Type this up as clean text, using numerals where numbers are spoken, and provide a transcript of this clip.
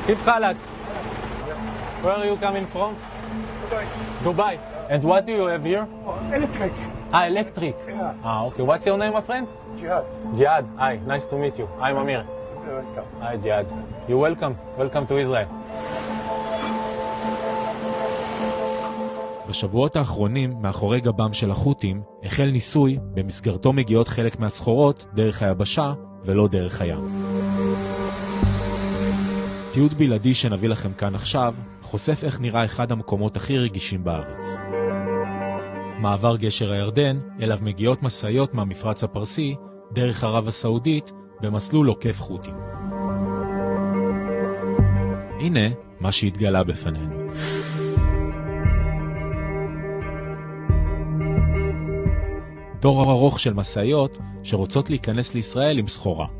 كيف حالك? Where are you coming from? Dubai. And what do you have here? Electric. Electric. Yeah. Okay. What's your name, my friend? Jihad. Jihad. Hi, nice to meet you. I'm Amir. Welcome. Hi, Jihad. You're welcome. Welcome to Israel. בשבועות האחרונים, מאחורי גבם של החות'ים, החל ניסוי במסגרתו מגיעות חלק מהסחורות דרך היבשה ולא דרך הים. תיעוד בלעדי שנביא לכם כאן עכשיו, חושף איך נראה אחד המקומות הכי רגישים בארץ. מעבר גשר הירדן, אליו מגיעות מסעיות מהמפרץ הפרסי, דרך ערב הסעודית, במסלול עוקף חות'ים. הנה מה שהתגלה בפנינו. תור ארוך של מסעיות שרוצות להיכנס לישראל עם סחורה.